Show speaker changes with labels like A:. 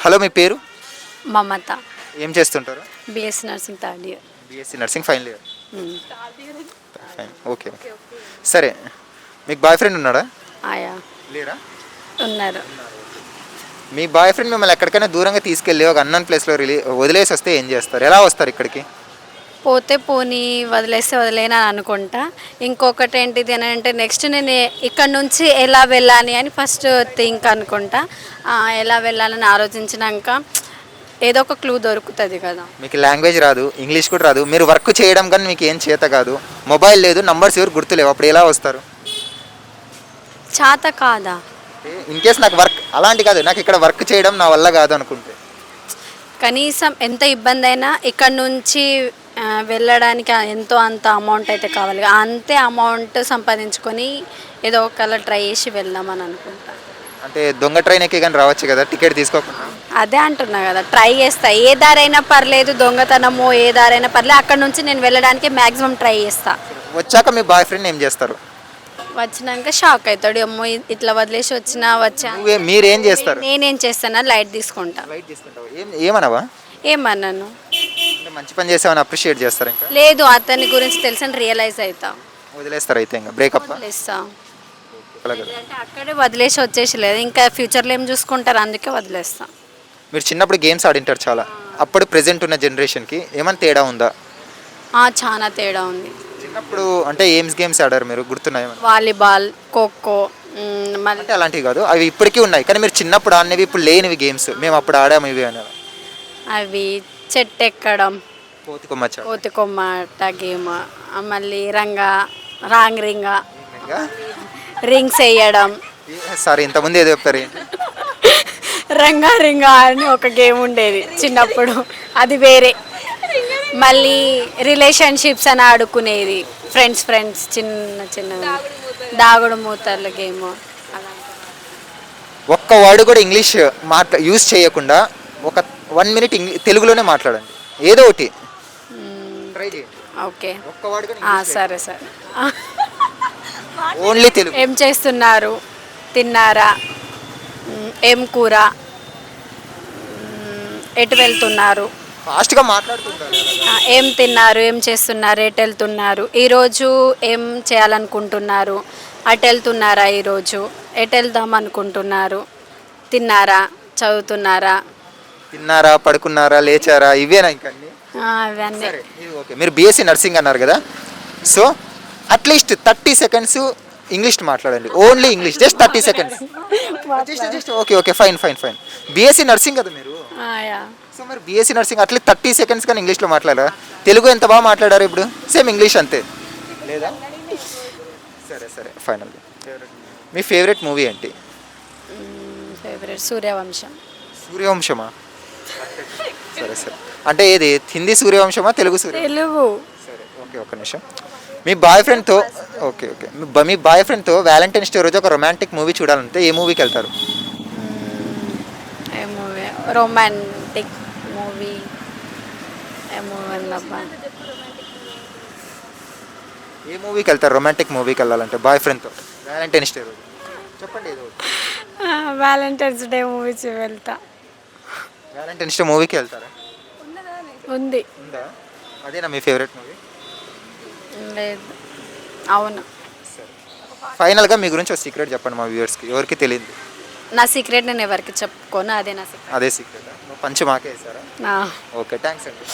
A: Hello మీ పేరు?
B: మమత.
A: ఏం చేస్తుంటారు?
B: BSc nursing third year.
A: BSc nursing final year. Fine, okay. సరే, మీకు బాయ్ ఫ్రెండ్ ఉన్నాడా?
B: ఆయా
A: లేరా?
B: ఉన్నారు.
A: మీ బాయ్ ఫ్రెండ్ మిమ్మల్ని ఎక్కడికైనా దూరంగా తీసుకెళ్ళి ఒక అన్నోన్ ప్లేస్లో వదిలేసి వస్తే ఏం చేస్తారు? ఎలా వస్తారు ఇక్కడికి?
B: పోతే పోనీ, వదిలేస్తే వదిలేనా అని అనుకుంటా. ఇంకొకటి ఏంటిది అని అంటే నెక్స్ట్ నేను ఇక్కడ నుంచి ఎలా వెళ్ళాలి అని ఫస్ట్ థింక్ అనుకుంటా. ఎలా వెళ్ళాలని ఆలోచించినాక ఏదో ఒక క్లూ దొరుకుతుంది కదా.
A: మీకు లాంగ్వేజ్ రాదు, ఇంగ్లీష్ కూడా రాదు, మీరు వర్క్ చేయడం కానీ మీకు ఏం చేత కాదు, మొబైల్ లేదు, నంబర్స్ ఎవరు గుర్తులేవు, అప్పుడు ఎలా వస్తారు?
B: చేత కాదా?
A: ఇన్ కేస్ నాకు వర్క్ అలాంటి కాదు, నాకు ఇక్కడ వర్క్ చేయడం నా వల్ల కాదు అనుకుంటే
B: కనీసం ఎంత ఇబ్బంది అయినా ఇక్కడ నుంచి వెళ్ళడానికి ఎంతో అంత అమౌంట్ అయితే కావాలి. అంతే అమౌంట్ సంపాదించుకొని ఏదో ఒకలా ట్రై చేసి వెళ్దామని అనుకుంటా.
A: అంటే దొంగ ట్రైన్ ఎక్కి కానీ రావచ్చు కదా, టికెట్ తీసుకోకుండా.
B: అదే అంటున్నా కదా, ట్రై చేస్తా. ఏ దారైనా పర్లేదు, దొంగతనమో ఏ దారైనా పర్లేదు, అక్కడ నుంచి నేను వెళ్ళడానికి మ్యాక్సిమం ట్రై చేస్తా.
A: వచ్చాక మీ బాయ్ ఫ్రెండ్ ఏం చేస్తారు?
B: వచ్చినాక షాక్ అవుతాడు, అమ్మో ఇట్లా వదిలేసి వచ్చా.
A: మీరేం చేస్తారు?
B: నేనేం చేస్తానా, లైట్ తీసుకుంటా.
A: లైట్ తీసుకుంటావు? ఏమనవా?
B: ఏమన్నాను?
A: మంచి పని చేసామని అప్రిషియేట్ చేస్తారు? ఇంకా
B: లేదు, అతని గురించి తెలిసి రియలైజ్ అవుతా.
A: వదిలేస్తారు అయితే? ఇంకా బ్రేకప్
B: వదిలేస్తా. అంటే అక్కడే వదిలేసి వచ్చేసి లేదు, ఇంకా ఫ్యూచర్లో ఏం చూసుకుంటారు, అందుకే వదిలేస్తా.
A: మీరు చిన్నప్పుడు గేమ్స్ ఆడింటారు చాలా, అప్పుడు ప్రెజెంట్ ఉన్న జనరేషన్కి ఏమైనా తేడా ఉందా?
B: చాలా తేడా ఉంది.
A: చిన్నప్పుడు అంటే గేమ్స్ ఆడారు మీరు, గుర్తున్నాయి?
B: వాలీబాల్, ఖోఖో.
A: అంటే అలాంటివి కాదు, అవి ఇప్పటికీ ఉన్నాయి, కానీ మీరు చిన్నప్పుడు ఆడినవి ఇప్పుడు లేనివి గేమ్స్, మేము అప్పుడు ఆడాము ఇవి అని.
B: అవి చెట్టు ఎక్కడం,
A: కోతికొమ్మచ్చ,
B: కోతికొమ్మట గేమ్, మళ్ళీ రాంగ్ రింగ్స్ వేయడం.
A: సారీ, ఇంతకుముందు ఏదో చెప్తారు.
B: రింగా అని ఒక గేమ్ ఉండేది చిన్నప్పుడు, అది వేరే. మళ్ళీ రిలేషన్షిప్స్ అని ఆడుకునేది, ఫ్రెండ్స్ చిన్న దాగుడు మూతల గేమ్.
A: ఒక్క వర్డ్ కూడా ఇంగ్లీష్ యూజ్ చేయకుండా ఒక 1 మినిట్ తెలుగులోనే మాట్లాడండి, ఏదో ఒకటి ట్రై చేయండి.
B: ఓకే,
A: ఒక్క వర్డ్ కూడా
B: సరే.
A: ఓన్లీ తెలుగు.
B: ఏం చేస్తున్నారు, తిన్నారా, ఏం కూర, ఎటు వెళ్తున్నారు,
A: ఫాస్ట్గా మాట్లాడుతుంటారు.
B: ఏం తిన్నారు, ఏం చేస్తున్నారు, ఎటు వెళ్తున్నారు, ఈరోజు ఏం చేయాలనుకుంటున్నారు, అటు వెళ్తున్నారా, ఈరోజు ఎటు వెళ్దాం అనుకుంటున్నారు, తిన్నారా, చదువుతున్నారా,
A: తిన్నారా, పడుకున్నారా, లేచారా, ఇవేనా ఇంకా?
B: అవన్నీ.
A: ఓకే, మీరు బీఎస్సీ నర్సింగ్ అన్నారు కదా, సో అట్లీస్ట్ 30 సెకండ్స్ ఇంగ్లీష్ మాట్లాడండి, only English, just 30 seconds. Okay, fine. BSc nursing కదా మీరు, సో మరి బీఎస్సీ నర్సింగ్ అట్లీస్ట్ 30 సెకండ్స్ కానీ ఇంగ్లీష్లో మాట్లాడారా? తెలుగు ఎంత బాగా మాట్లాడారు, ఇప్పుడు సేమ్ ఇంగ్లీష్ అంతే లేదా? సరే, ఫైనల్. మీ ఫేవరెట్ మూవీ ఏంటి?
B: ఫేవరెట్ సూర్యవంశమా?
A: సరే, అంటే ఏది, హిందీ సూర్యవంశమా, తెలుగు
B: తెలుగు?
A: సరే, ఓకే, ఒక్క నిమిషం. మీ బాయ్ ఫ్రెండ్తో మీ బాయ్ ఫ్రెండ్తో వ్యాలంటైన్స్ డే రోజు ఒక రొమాంటిక్ మూవీ చూడాలంటే ఏ మూవీకి వెళ్తారు?
B: రొమాంటిక్ మూవీ
A: ఏ మూవీకి వెళ్తారు? రొమాంటిక్ మూవీకి వెళ్ళాలంటే బాయ్ ఫ్రెండ్తో వ్యాలంటైన్స్ డే రోజు చెప్పండి ఏదో.
B: వ్యాలంటైన్స్ డే మూవీ వెళ్తా.
A: వ్యాలంటైన్స్ డే మూవీకి వెళ్తారా?
B: ఉందా?
A: అదేనా మీ ఫేవరెట్ మూవీ?
B: లేదు, అవును.
A: ఫైనల్గా మీ గురించి ఒక సీక్రెట్ చెప్పండి మా వ్యూవర్స్కి, ఎవరికి తెలియదు.
B: నా సీక్రెట్ నేను ఎవరికి చెప్పుకోను, అదే నా సీక్రెట్.
A: అదే సీక్రెట్ పంచి మాకే వేసారా? ఓకే, థ్యాంక్స్ అండి.